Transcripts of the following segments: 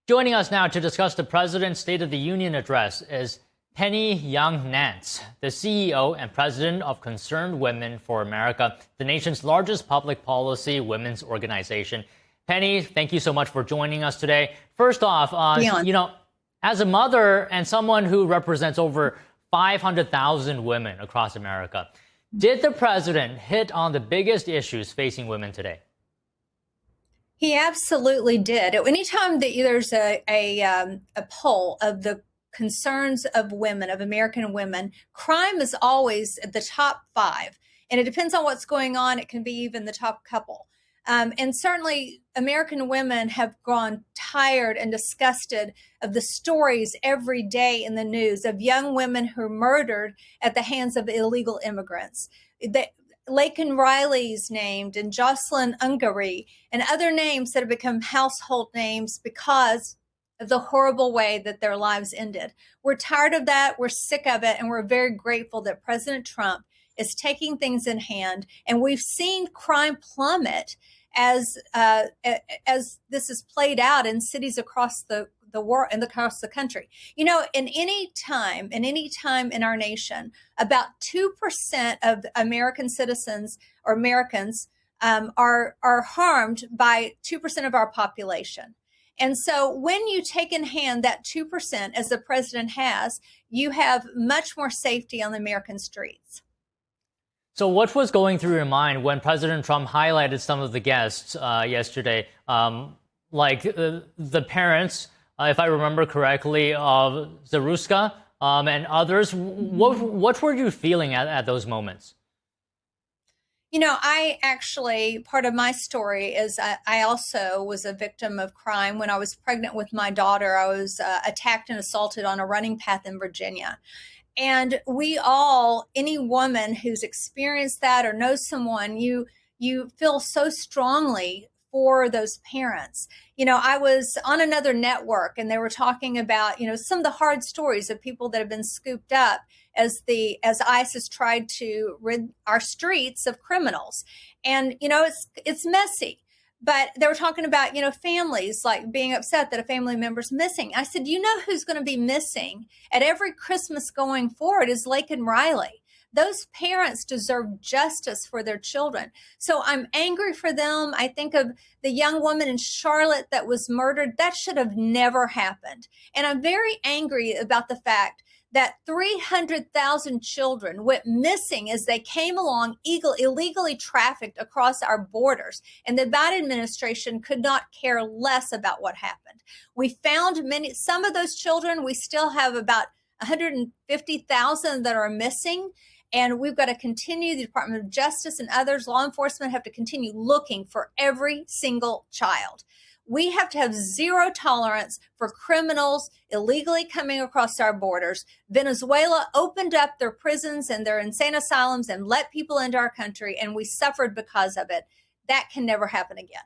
Joining us now to discuss the President's State of the Union address is Penny Young Nance, the CEO and President of Concerned Women for America, the nation's largest public policy women's organization. Penny, thank you so much for joining us today. First off, as a mother and someone who represents over 500,000 women across America, did the president hit on the biggest issues facing women today? He absolutely did. Anytime that there's a poll of the concerns of women, of American women, crime is always at the top 5. And it depends on what's going on. It can be even the top couple. And certainly American women have grown tired and disgusted of the stories every day in the news of young women who are murdered at the hands of illegal immigrants. Laken Riley's named, and Jocelyn Ungary, and other names that have become household names because of the horrible way that their lives ended. We're tired of that. We're sick of it. And we're very grateful that President Trump is taking things in hand. And we've seen crime plummet as this is played out in cities across the world and across the country. In any time in our nation, about 2% of American citizens or Americans are harmed by 2% of our population. And so when you take in hand that 2%, as the president has, you have much more safety on the American streets. So what was going through your mind when President Trump highlighted some of the guests yesterday, like the parents, if I remember correctly, of Zaruska and others? What were you feeling at those moments? Part of my story is I also was a victim of crime. When I was pregnant with my daughter, I was attacked and assaulted on a running path in Virginia. And any woman who's experienced that or knows someone, you feel so strongly for those parents. I was on another network and they were talking about, some of the hard stories of people that have been scooped up as ICE has tried to rid our streets of criminals. And, it's messy. But they were talking about, families like being upset that a family member's missing. I said, who's going to be missing at every Christmas going forward is Laken Riley. Those parents deserve justice for their children. So I'm angry for them. I think of the young woman in Charlotte that was murdered. That should have never happened. And I'm very angry about the fact that 300,000 children went missing as they came along illegally trafficked across our borders. And the Biden administration could not care less about what happened. We found some of those children. We still have about 150,000 that are missing. And we've got to continue, the Department of Justice and others, law enforcement have to continue looking for every single child. We have to have zero tolerance for criminals illegally coming across our borders. Venezuela opened up their prisons and their insane asylums and let people into our country, and we suffered because of it. That can never happen again.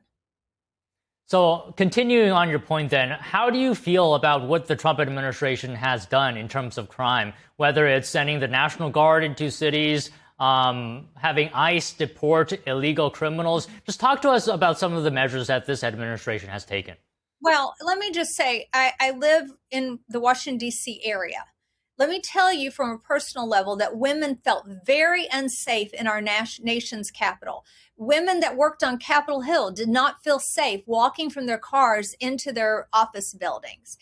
So continuing on your point then, how do you feel about what the Trump administration has done in terms of crime, whether it's sending the National Guard into cities, having ICE deport illegal criminals? Just talk to us about some of the measures that this administration has taken. Well, let me just say, I live in the Washington, D.C. area. Let me tell you from a personal level that women felt very unsafe in our nation's capital. Women that worked on Capitol Hill did not feel safe walking from their cars into their office buildings.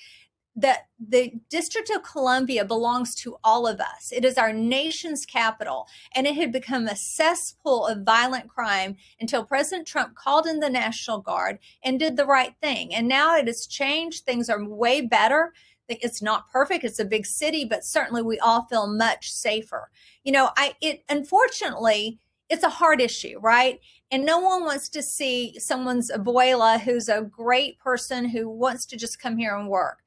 The District of Columbia belongs to all of us. It is our nation's capital, and it had become a cesspool of violent crime until President Trump called in the National Guard and did the right thing. And now it has changed. Things are way better. It's not perfect. It's a big city, but certainly we all feel much safer. Unfortunately, it's a hard issue, right? And no one wants to see someone's abuela, who's a great person who wants to just come here and work,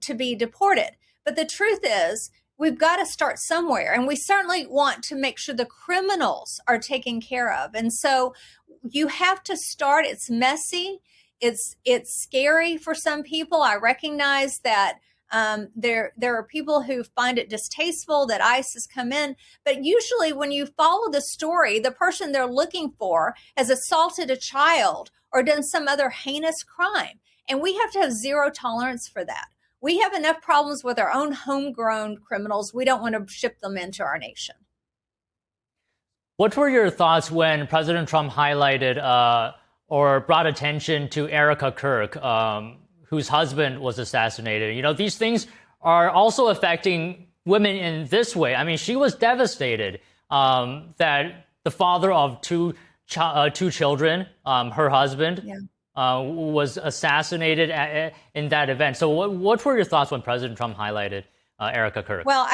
to be deported. But the truth is, we've got to start somewhere. And we certainly want to make sure the criminals are taken care of. And so you have to start. It's messy. It's scary for some people. I recognize that there are people who find it distasteful that ICE has come in, but usually when you follow the story, the person they're looking for has assaulted a child or done some other heinous crime. And we have to have zero tolerance for that. We have enough problems with our own homegrown criminals. We don't want to ship them into our nation. What were your thoughts when President Trump highlighted or brought attention to Erica Kirk, whose husband was assassinated? You know, these things are also affecting women in this way. I mean, she was devastated that the father of two children, her husband, was assassinated in that event. So what were your thoughts when President Trump highlighted Erica Kirk? Well,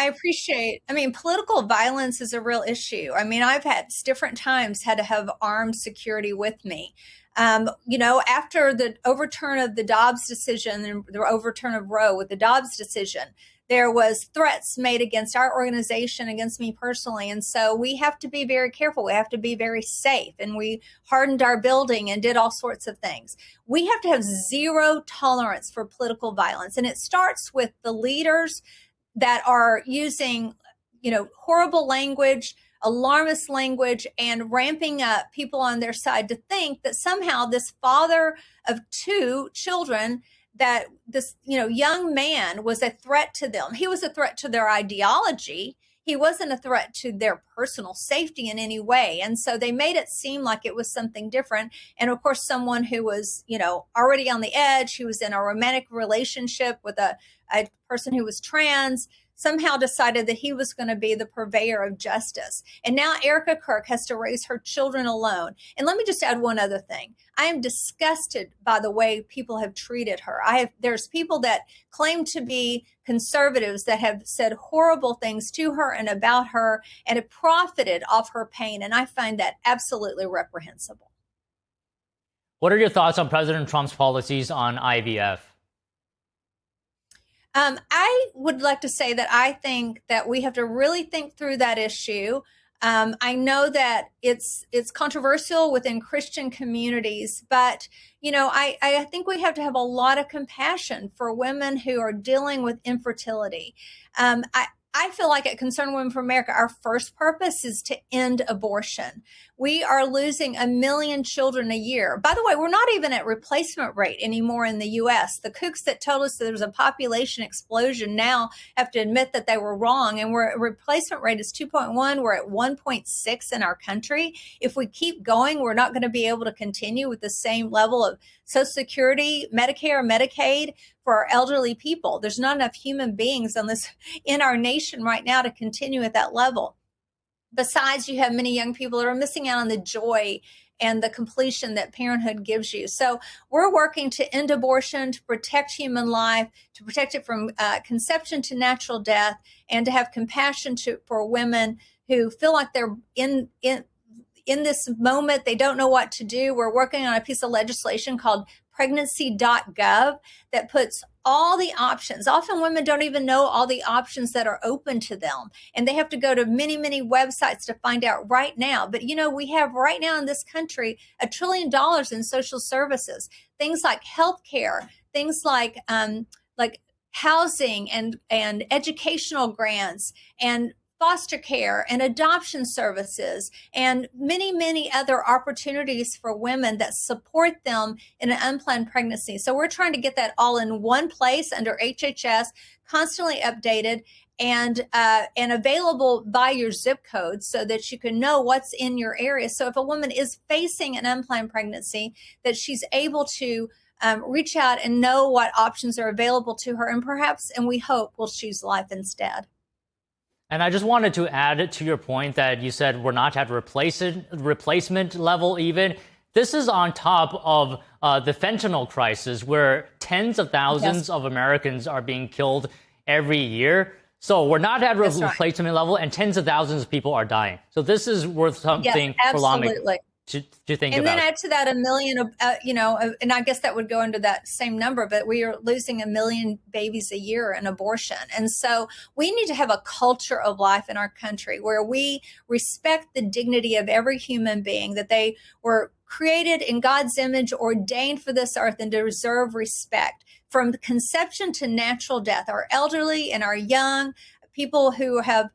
political violence is a real issue. I mean, I've had different times had to have armed security with me. After the overturn of the Dobbs decision and the overturn of Roe with the Dobbs decision, there was threats made against our organization, against me personally. And so we have to be very careful. We have to be very safe. And we hardened our building and did all sorts of things. We have to have zero tolerance for political violence. And it starts with the leaders that are using, horrible language, alarmist language, and ramping up people on their side to think that somehow this father of two children, that this, young man was a threat to them. He was a threat to their ideology. He wasn't a threat to their personal safety in any way. And so they made it seem like it was something different. And of course, someone who was, already on the edge, who was in a romantic relationship with a person who was trans, somehow decided that he was going to be the purveyor of justice. And now Erica Kirk has to raise her children alone. And let me just add one other thing. I am disgusted by the way people have treated her. There's people that claim to be conservatives that have said horrible things to her and about her and have profited off her pain. And I find that absolutely reprehensible. What are your thoughts on President Trump's policies on IVF? I would like to say that I think that we have to really think through that issue. I know that it's controversial within Christian communities, but I think we have to have a lot of compassion for women who are dealing with infertility. I feel like at Concerned Women for America, our first purpose is to end abortion. We are losing 1 million children a year. By the way, we're not even at replacement rate anymore in the U.S. The kooks that told us that there was a population explosion now have to admit that they were wrong. And replacement rate is 2.1. We're at 1.6 in our country. If we keep going, we're not going to be able to continue with the same level of Social Security, Medicare, Medicaid for our elderly people. There's not enough human beings in our nation right now to continue at that level. Besides, you have many young people that are missing out on the joy and the completion that parenthood gives you. So we're working to end abortion, to protect human life, to protect it from conception to natural death, and to have compassion for women who feel like they're in this moment, they don't know what to do. We're working on a piece of legislation called pregnancy.gov that puts all the options. Often women don't even know all the options that are open to them. And they have to go to many, many websites to find out right now. But, we have right now in this country $1 trillion in social services, things like healthcare, things like housing and educational grants and foster care and adoption services and many, many other opportunities for women that support them in an unplanned pregnancy. So we're trying to get that all in one place under HHS, constantly updated and available by your zip code so that you can know what's in your area. So if a woman is facing an unplanned pregnancy, that she's able to reach out and know what options are available to her and we hope will choose life instead. And I just wanted to add to your point that you said we're not at replacement level even. This is on top of the fentanyl crisis where tens of thousands of Americans are being killed every year. So we're not at replacement level and tens of thousands of people are dying. So this is worth something for lawmakers to think about. And then add to that 1 million, and I guess that would go into that same number, but we are losing 1 million babies a year in abortion. And so we need to have a culture of life in our country where we respect the dignity of every human being, that they were created in God's image, ordained for this earth, and to deserve respect from conception to natural death. Our elderly and our young people who have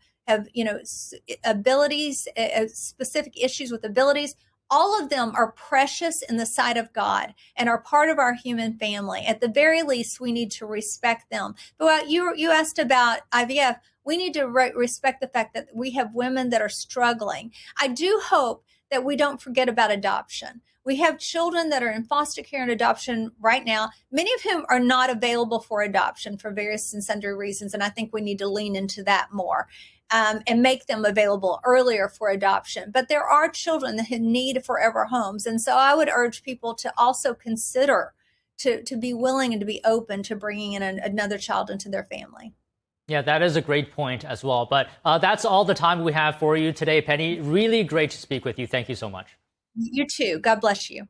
abilities, specific issues with abilities, all of them are precious in the sight of God and are part of our human family. At the very least, we need to respect them. But you asked about IVF. We need to respect the fact that we have women that are struggling. I do hope that we don't forget about adoption. We have children that are in foster care and adoption right now, many of whom are not available for adoption for various and sundry reasons. And I think we need to lean into that more. And make them available earlier for adoption. But there are children that need forever homes. And so I would urge people to also consider to be willing and to be open to bringing in another child into their family. Yeah, that is a great point as well. But that's all the time we have for you today, Penny. Really great to speak with you. Thank you so much. You too. God bless you.